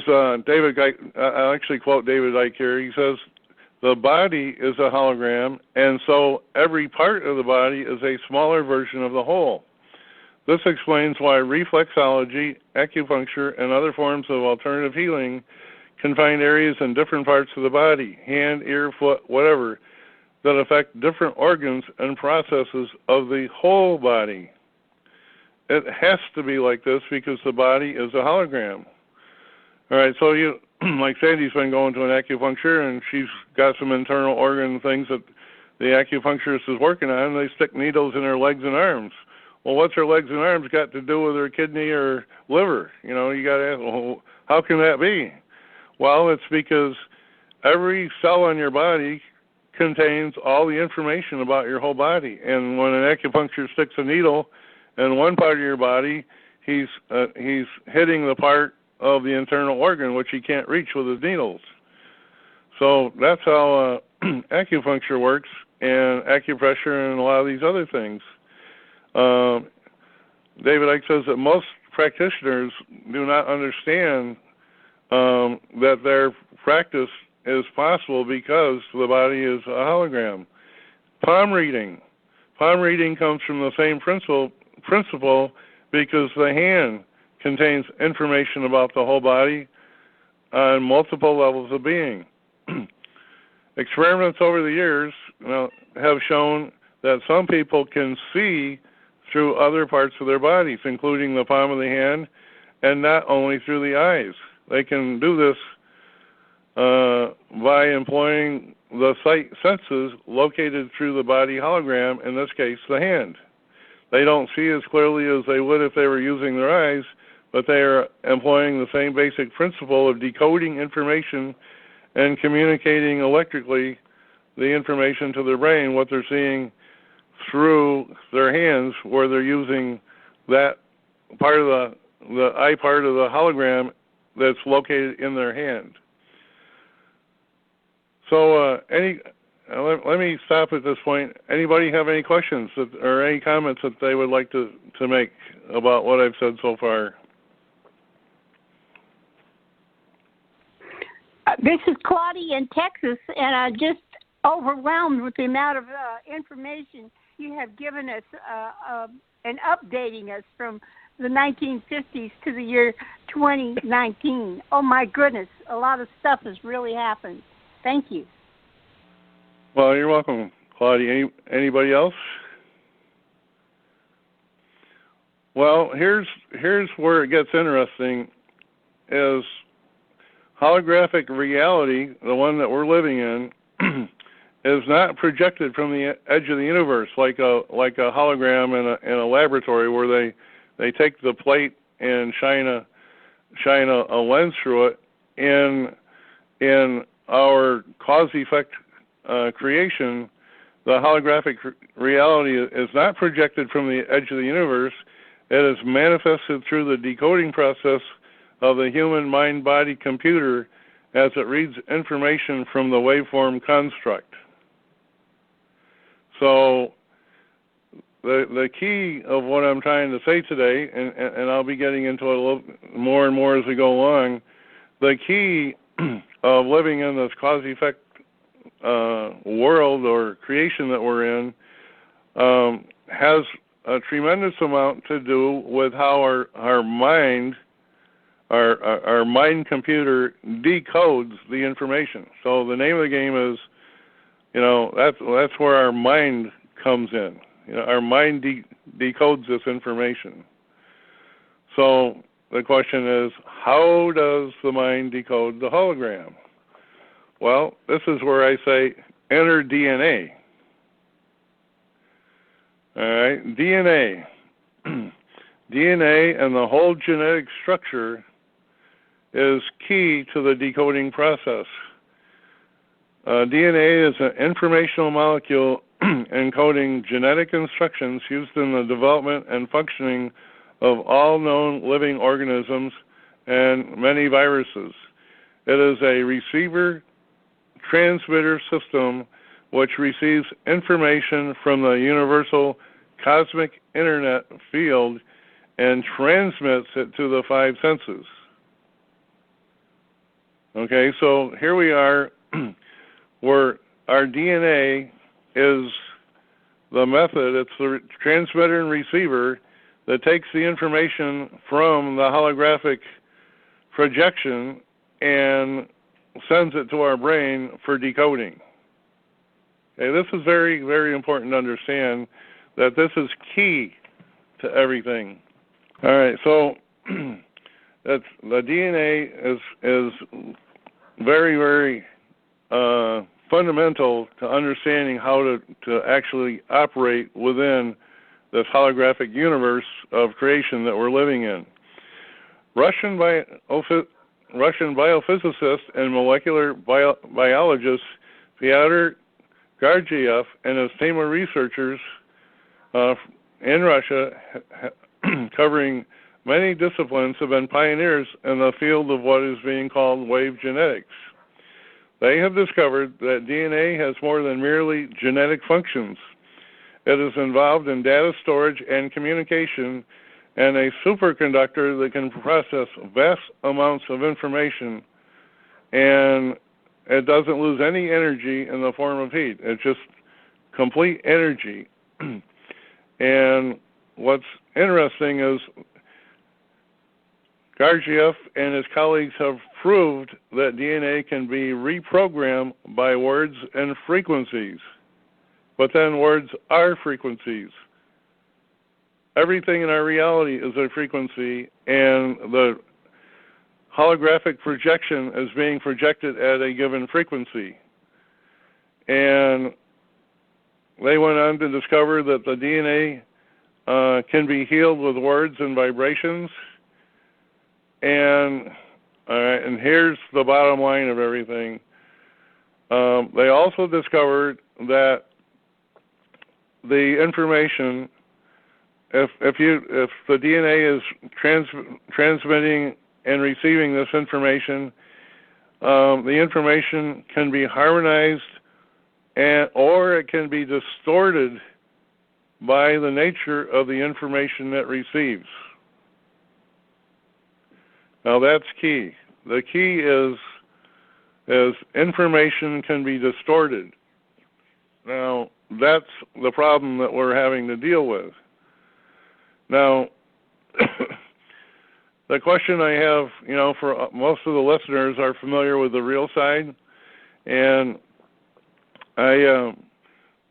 David Icke, I'll actually quote David Icke here. He says, the body is a hologram, and so every part of the body is a smaller version of the whole. This explains why reflexology, acupuncture, and other forms of alternative healing can find areas in different parts of the body, hand, ear, foot, whatever, that affect different organs and processes of the whole body. It has to be like this because the body is a hologram. All right, so you, like Sandy's been going to an acupuncture, and she's got some internal organ things that the acupuncturist is working on, and they stick needles in her legs and arms. Well, what's her legs and arms got to do with her kidney or liver? You know, you got to ask, well, how can that be? Well, it's because every cell on your body contains all the information about your whole body. And when an acupuncturist sticks a needle in one part of your body, he's hitting the part of the internal organ which he can't reach with his needles. So that's how acupuncture works, and acupressure, and a lot of these other things. David Icke says that most practitioners do not understand that their practice is possible because the body is a hologram. Palm reading. Palm reading comes from the same principle because the hand contains information about the whole body on multiple levels of being. Experiments over the years have shown that some people can see through other parts of their bodies, including the palm of the hand, and not only through the eyes. They can do this by employing the sight senses located through the body hologram, in this case, the hand. They don't see as clearly as they would if they were using their eyes, but they are employing the same basic principle of decoding information and communicating electrically the information to their brain, what they're seeing through their hands, where they're using that part of the eye part of the hologram that's located in their hand. So let me stop at this point. Anybody have any questions or any comments that they would like to make about what I've said so far? This is Claudia in Texas, and I'm just overwhelmed with the amount of information you have given us and updating us from the 1950s to the year 2019. Oh, my goodness. A lot of stuff has really happened. Thank you. Well, you're welcome, Claudia. Anybody else? Well, here's where it gets interesting, is holographic reality, the one that we're living in, is not projected from the edge of the universe like a hologram in a laboratory where they take the plate and shine a lens through it. In our cause-effect creation, the holographic reality is not projected from the edge of the universe. It is manifested through the decoding process of the human mind-body computer as it reads information from the waveform construct. So the key of what I'm trying to say today, and I'll be getting into it a little more and more as we go along, the key of living in this cause-effect world or creation that we're in has a tremendous amount to do with how our mind computer decodes the information. So the name of the game is, that's where our mind comes in. Our mind decodes this information. So the question is, how does the mind decode the hologram? Well, this is where I say, enter DNA. All right, DNA. DNA and the whole genetic structure is key to the decoding process. DNA is an informational molecule encoding genetic instructions used in the development and functioning of all known living organisms and many viruses. It is a receiver-transmitter system which receives information from the universal cosmic internet field and transmits it to the five senses. Okay, so here we are where our DNA is the method. It's the transmitter and receiver that takes the information from the holographic projection and sends it to our brain for decoding. Okay, this is very, very important to understand that this is key to everything. All right, so that's, the DNA is very, very fundamental to understanding how to actually operate within this holographic universe of creation that we're living in. Russian biophysicist and molecular biologist Fyodor Gurdjieff and his team of researchers in Russia, covering many disciplines, have been pioneers in the field of what is being called wave genetics. They have discovered that DNA has more than merely genetic functions. It is involved in data storage and communication, and a superconductor that can process vast amounts of information, and it doesn't lose any energy in the form of heat. It's just complete energy. And what's interesting is Gurdjieff and his colleagues have proved that DNA can be reprogrammed by words and frequencies. But then words are frequencies. Everything in our reality is a frequency, and the holographic projection is being projected at a given frequency. And they went on to discover that the DNA can be healed with words and vibrations. And and here's the bottom line of everything. They also discovered that the information, if the DNA is transmitting and receiving this information, the information can be harmonized or it can be distorted by the nature of the information that receives. Now that's key. The key is information can be distorted. Now that's the problem that we're having to deal with. Now, the question I have, for most of the listeners are familiar with the real side, and I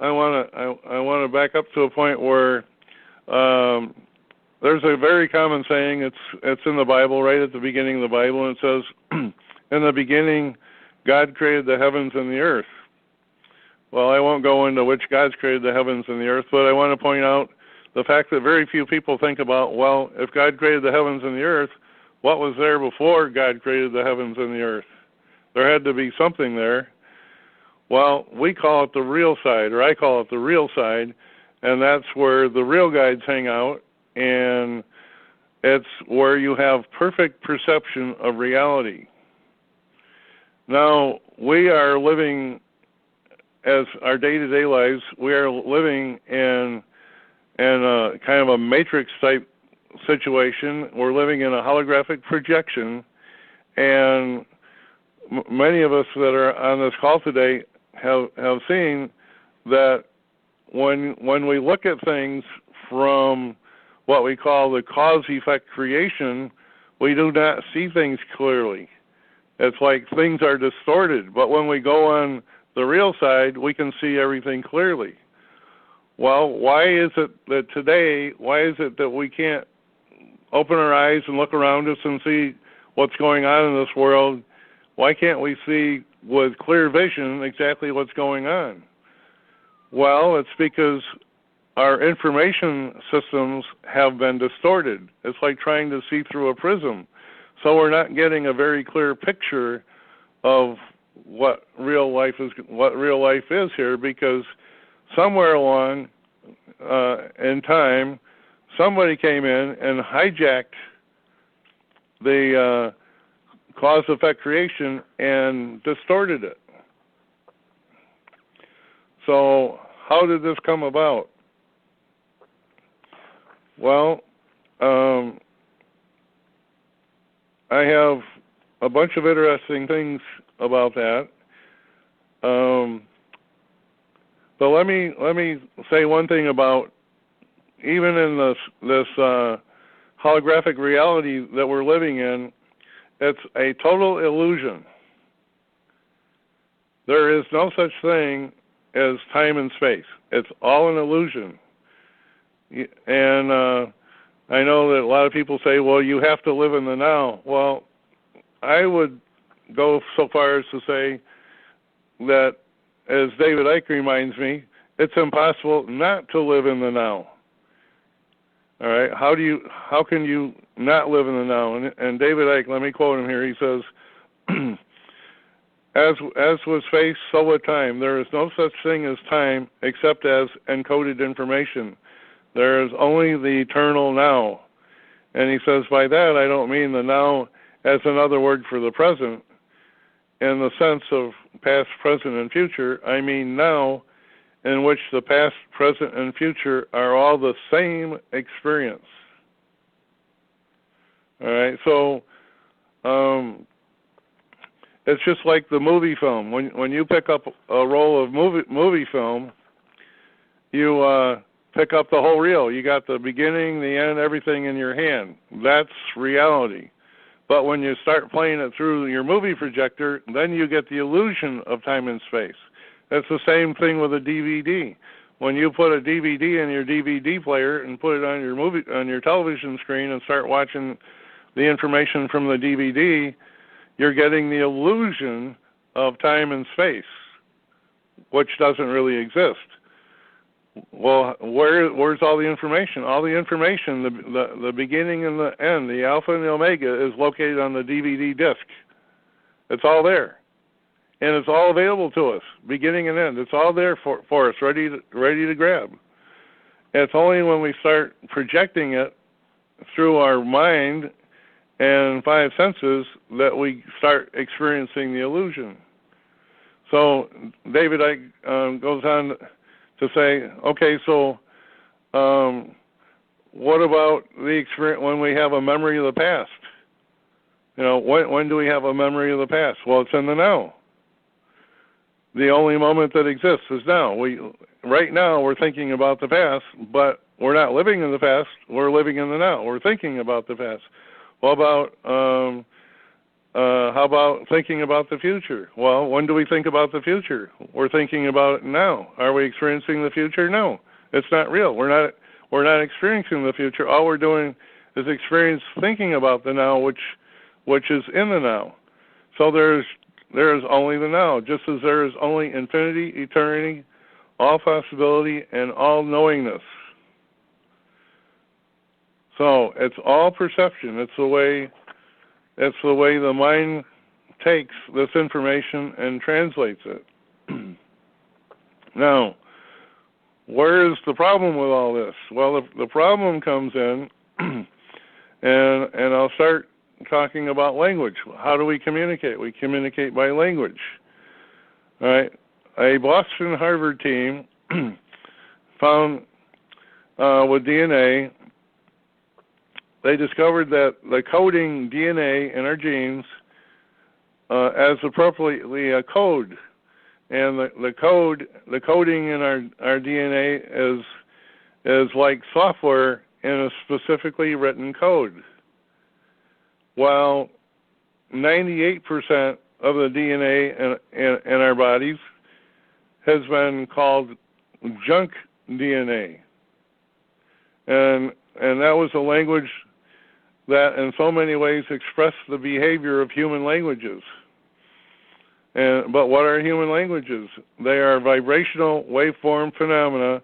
want to back up to a point where there's a very common saying. It's in the Bible, right at the beginning of the Bible, and it says, "In the beginning, God created the heavens and the earth." Well, I won't go into which God's created the heavens and the earth, but I want to point out the fact that very few people think about, well, if God created the heavens and the earth, what was there before God created the heavens and the earth? There had to be something there. Well, we call it the real side, or I call it the real side, and that's where the real guides hang out, and it's where you have perfect perception of reality. Now, we are living, as our day-to-day lives, we are living in a kind of a matrix-type situation. We're living in a holographic projection, and many of us that are on this call today have seen that when we look at things from what we call the cause-effect creation, we do not see things clearly. It's like things are distorted, but when we go on the real side, we can see everything clearly. Well, why is it that we can't open our eyes and look around us and see what's going on in this world? Why can't we see with clear vision exactly what's going on? Well, it's because our information systems have been distorted. It's like trying to see through a prism. So we're not getting a very clear picture of what real life is here, because somewhere along in time, somebody came in and hijacked the cause-effect creation and distorted it. So how did this come about? Well, I have a bunch of interesting things about that. But let me say one thing about even in this holographic reality that we're living in, it's a total illusion. There is no such thing as time and space. It's all an illusion. And I know that a lot of people say, well, you have to live in the now. Well, I would go so far as to say that, as David Icke reminds me, it's impossible not to live in the now. All right, how can you not live in the now? And David Icke, let me quote him here. He says, as with space, so with time. There is no such thing as time except as encoded information. There is only the eternal now. And he says, by that I don't mean the now as another word for the present in the sense of past, present, and future. I mean now, in which the past, present, and future are all the same experience. All right, so it's just like the movie film. When you pick up a roll of movie film, you pick up the whole reel. You got the beginning, the end, everything in your hand. That's reality. But when you start playing it through your movie projector, then you get the illusion of time and space. That's the same thing with a DVD. When you put a DVD in your DVD player and put it on your television screen and start watching the information from the DVD, you're getting the illusion of time and space, which doesn't really exist. Well, where's all the information? All the information, the beginning and the end, the alpha and the omega, is located on the DVD disc. It's all there. And it's all available to us, beginning and end. It's all there for us, ready to grab. And it's only when we start projecting it through our mind and five senses that we start experiencing the illusion. So David Icke goes on to say, okay, so what about the experience when we have a memory of the past? You know, when do we have a memory of the past? Well, it's in the now. The only moment that exists is now. Right now we're thinking about the past, but we're not living in the past. We're living in the now. We're thinking about the past. How about thinking about the future? Well, when do we think about the future? We're thinking about it now. Are we experiencing the future? No, it's not real. We're not experiencing the future. All we're doing is thinking about the now, which is in the now. So there is only the now, just as there is only infinity, eternity, all possibility, and all knowingness. So it's all perception. It's the way the mind takes this information and translates it. Now, where is the problem with all this? Well, the problem comes in, and I'll start talking about language. How do we communicate? We communicate by language. All right. A Boston-Harvard team found with DNA, they discovered that the coding DNA in our genes as appropriately a code. And the coding in our DNA is like software in a specifically written code. While 98% of the DNA in our bodies has been called junk DNA. And that was a language that in so many ways expressed the behavior of human languages. But what are human languages? They are vibrational waveform phenomena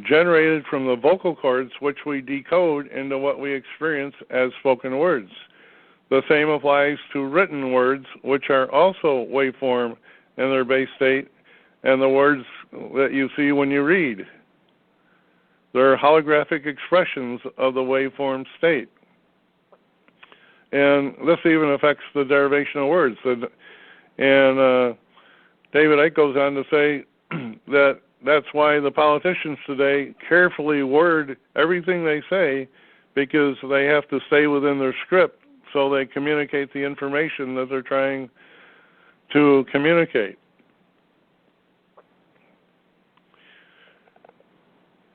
generated from the vocal cords, which we decode into what we experience as spoken words. The same applies to written words, which are also waveform in their base state, and the words that you see when you read. They're holographic expressions of the waveform state. And this even affects the derivation of words. And David Icke goes on to say that that's why the politicians today carefully word everything they say, because they have to stay within their script so they communicate the information that they're trying to communicate.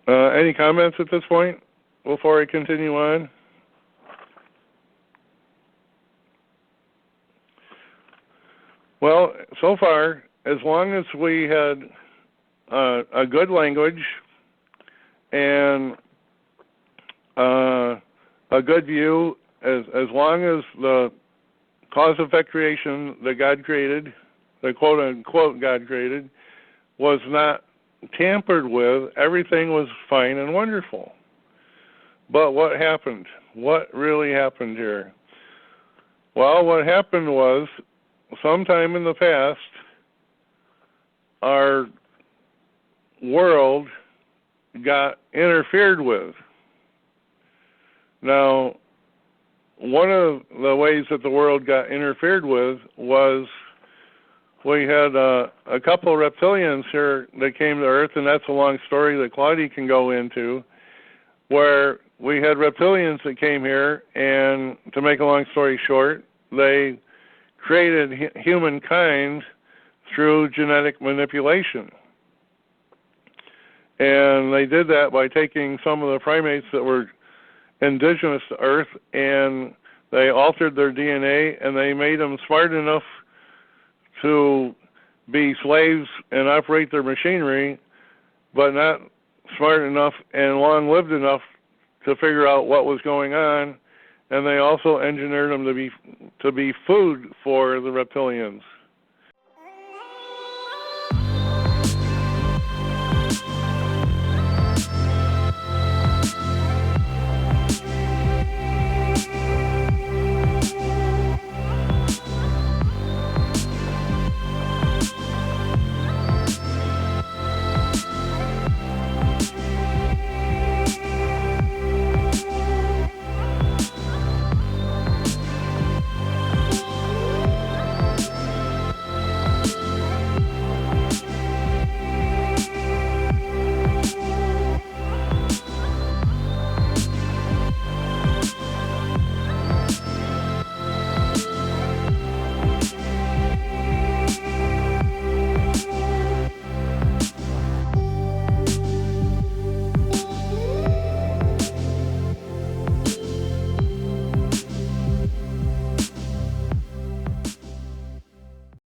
Any comments at this point before I continue on? Well, so far, as long as we had a good language and a good view, as long as the cause-effect creation that God created, the quote-unquote God created, was not tampered with, everything was fine and wonderful. But what happened? What really happened here? Well, what happened was, sometime in the past, our world got interfered with. Now, one of the ways that the world got interfered with was we had a couple of reptilians here that came to Earth, and that's a long story that Claudia can go into, where we had reptilians that came here, and to make a long story short, they created humankind through genetic manipulation. And they did that by taking some of the primates that were indigenous to Earth, and they altered their DNA, and they made them smart enough to be slaves and operate their machinery, but not smart enough and long-lived enough to figure out what was going on. And they also engineered them to be food for the reptilians.